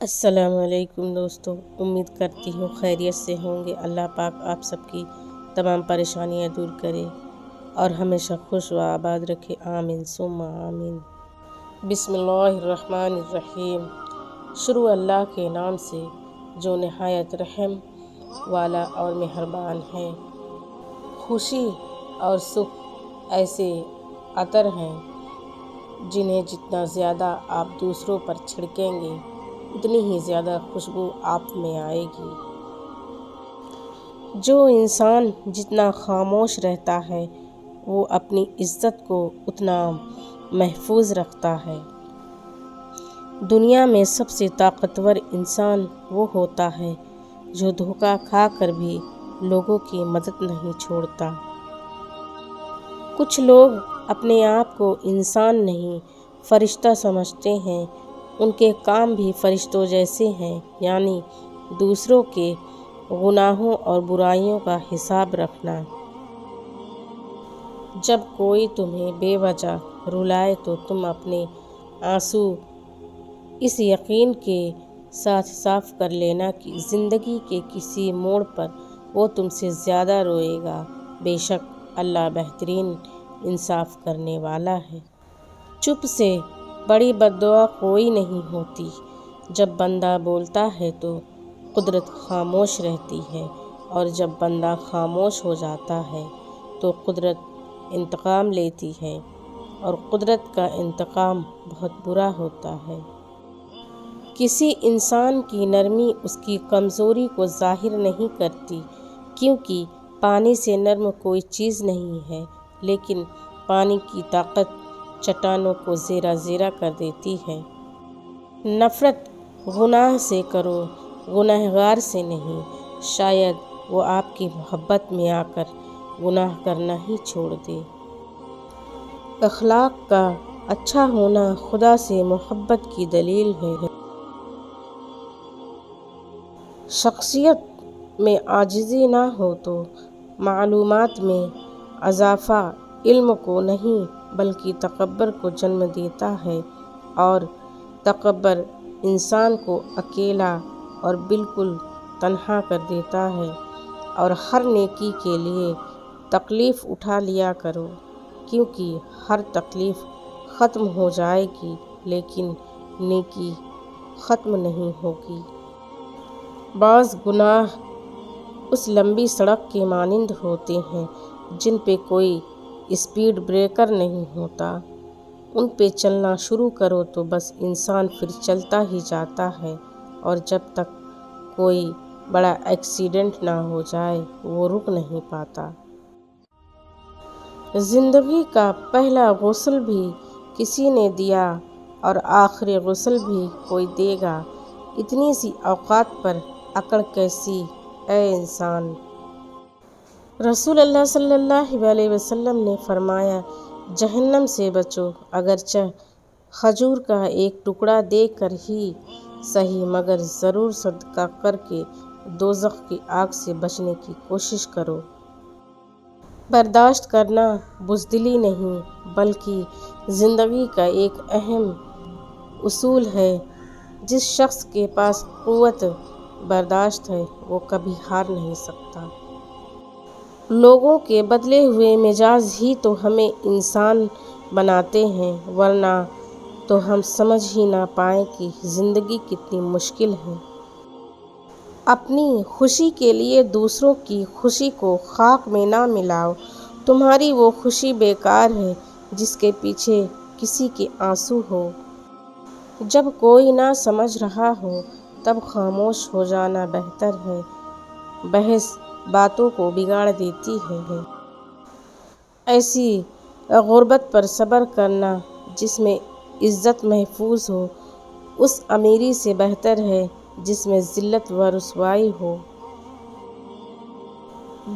السلام علیکم دوستو، امید کرتی ہوں خیریت سے ہوں گے۔ اللہ پاک آپ سب کی تمام پریشانیاں دور کرے اور ہمیشہ خوش و آباد رکھے، آمین ثم آمین۔ بسم اللہ الرحمن الرحیم۔ شروع اللہ کے نام سے جو نہایت رحم والا اور مہربان ہے۔ خوشی اور سکھ ایسے عطر ہیں جنہیں جتنا زیادہ آپ دوسروں پر چھڑکیں گے اتنی ہی زیادہ خوشبو آپ میں آئے گی۔ جو انسان جتنا خاموش رہتا ہے وہ اپنی عزت کو اتنا محفوظ رکھتا ہے۔ دنیا میں سب سے طاقتور انسان وہ ہوتا ہے جو دھوکہ کھا کر بھی لوگوں کی مدد نہیں چھوڑتا۔ کچھ لوگ اپنے آپ کو انسان نہیں فرشتہ سمجھتے ہیں، ان کے کام بھی فرشتوں جیسے ہیں، یعنی دوسروں کے گناہوں اور برائیوں کا حساب رکھنا۔ جب کوئی تمہیں بے وجہ رلائے تو تم اپنے آنسو اس یقین کے ساتھ صاف کر لینا کہ زندگی کے کسی موڑ پر وہ تم سے زیادہ روئے گا۔ بے شک اللہ بہترین انصاف کرنے والا ہے۔ چپ سے بڑی بددعا کوئی نہیں ہوتی۔ جب بندہ بولتا ہے تو قدرت خاموش رہتی ہے، اور جب بندہ خاموش ہو جاتا ہے تو قدرت انتقام لیتی ہے، اور قدرت کا انتقام بہت برا ہوتا ہے۔ کسی انسان کی نرمی اس کی کمزوری کو ظاہر نہیں کرتی، کیونکہ پانی سے نرم کوئی چیز نہیں ہے، لیکن پانی کی طاقت چٹانوں کو زیرہ زیرہ کر دیتی ہے۔ نفرت گناہ سے کرو، گنہگار سے نہیں، شاید وہ آپ کی محبت میں آ کر گناہ کرنا ہی چھوڑ دے۔ اخلاق کا اچھا ہونا خدا سے محبت کی دلیل ہے۔ شخصیت میں عاجزی نہ ہو تو معلومات میں اضافہ علم کو نہیں بلکہ تکبر کو جنم دیتا ہے، اور تکبر انسان کو اکیلا اور بالکل تنہا کر دیتا ہے۔ اور ہر نیکی کے لیے تکلیف اٹھا لیا کرو، کیونکہ ہر تکلیف ختم ہو جائے گی لیکن نیکی ختم نہیں ہوگی۔ بعض گناہ اس لمبی سڑک کے مانند ہوتے ہیں جن پہ کوئی اسپیڈ بریکر نہیں ہوتا۔ ان پہ چلنا شروع کرو تو بس انسان پھر چلتا ہی جاتا ہے، اور جب تک کوئی بڑا ایکسیڈنٹ نہ ہو جائے وہ رک نہیں پاتا۔ زندگی کا پہلا غسل بھی کسی نے دیا اور آخری غسل بھی کوئی دے گا۔ اتنی سی اوقات پر اکڑ کیسی اے انسان۔ رسول اللہ صلی اللہ علیہ وسلم نے فرمایا، جہنم سے بچو، اگرچہ کھجور کا ایک ٹکڑا دے کر ہی صحیح، مگر ضرور صدقہ کر کے دوزخ کی آگ سے بچنے کی کوشش کرو۔ برداشت کرنا بزدلی نہیں بلکہ زندگی کا ایک اہم اصول ہے۔ جس شخص کے پاس قوت برداشت ہے وہ کبھی ہار نہیں سکتا۔ لوگوں کے بدلے ہوئے مزاج ہی تو ہمیں انسان بناتے ہیں، ورنہ تو ہم سمجھ ہی نہ پائیں کہ زندگی کتنی مشکل ہے۔ اپنی خوشی کے لیے دوسروں کی خوشی کو خاک میں نہ ملاؤ۔ تمہاری وہ خوشی بیکار ہے جس کے پیچھے کسی کے آنسو ہو۔ جب کوئی نہ سمجھ رہا ہو تب خاموش ہو جانا بہتر ہے۔ بحث باتوں کو بگاڑ دیتی ہے۔ ایسی غربت پر صبر کرنا جس میں عزت محفوظ ہو اس امیری سے بہتر ہے جس میں ذلت و رسوائی ہو۔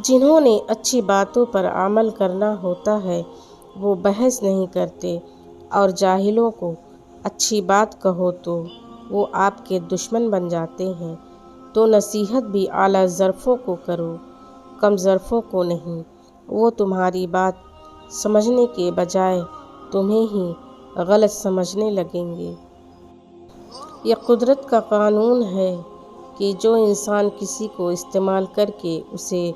جنہوں نے اچھی باتوں پر عمل کرنا ہوتا ہے وہ بحث نہیں کرتے، اور جاہلوں کو اچھی بات کہو تو وہ آپ کے دشمن بن جاتے ہیں۔ تو نصیحت بھی اعلیٰ ظرفوں کو کرو، کم ظرفوں کو نہیں۔ وہ تمہاری بات سمجھنے کے بجائے تمہیں ہی غلط سمجھنے لگیں گے۔ یہ قدرت کا قانون ہے کہ جو انسان کسی کو استعمال کر کے اسے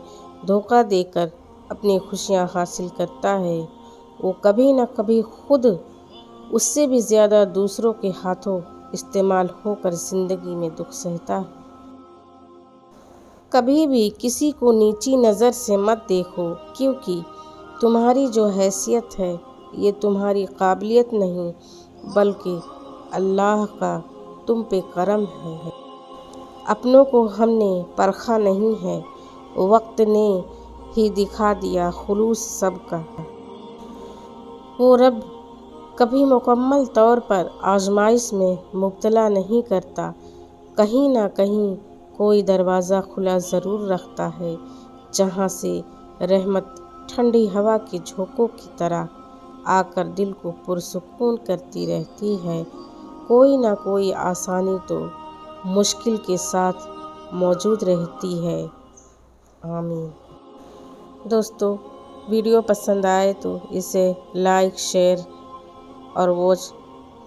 دھوکہ دے کر اپنی خوشیاں حاصل کرتا ہے وہ کبھی نہ کبھی خود اس سے بھی زیادہ دوسروں کے ہاتھوں استعمال ہو کر زندگی میں دکھ سہتا ہے۔ کبھی بھی کسی کو نیچی نظر سے مت دیکھو، کیونکہ تمہاری جو حیثیت ہے یہ تمہاری قابلیت نہیں بلکہ اللہ کا تم پہ کرم ہے۔ اپنوں کو ہم نے پرکھا نہیں ہے، وقت نے ہی دکھا دیا خلوص سب کا۔ وہ رب کبھی مکمل طور پر آزمائش میں مبتلا نہیں کرتا، کہیں نہ کہیں کوئی دروازہ کھلا ضرور رکھتا ہے جہاں سے رحمت ٹھنڈی ہوا کے جھونکوں کی طرح آ کر دل کو پرسکون کرتی رہتی ہے۔ کوئی نہ کوئی آسانی تو مشکل کے ساتھ موجود رہتی ہے۔ آمین۔ دوستو، ویڈیو پسند آئے تو اسے لائک، شیئر اور واچ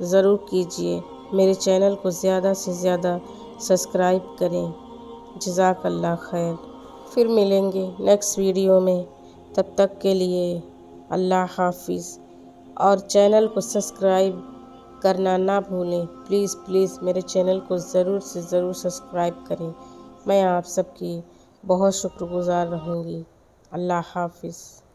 ضرور کیجیے۔ میرے چینل کو زیادہ سے زیادہ سبسکرائب کریں۔ جزاک اللہ خیر۔ پھر ملیں گے نیکسٹ ویڈیو میں، تب تک کے لیے اللہ حافظ۔ اور چینل کو سبسکرائب کرنا نہ بھولیں، پلیز میرے چینل کو ضرور سے ضرور سبسکرائب کریں۔ میں آپ سب کی بہت شکر گزار رہوں گی۔ اللہ حافظ۔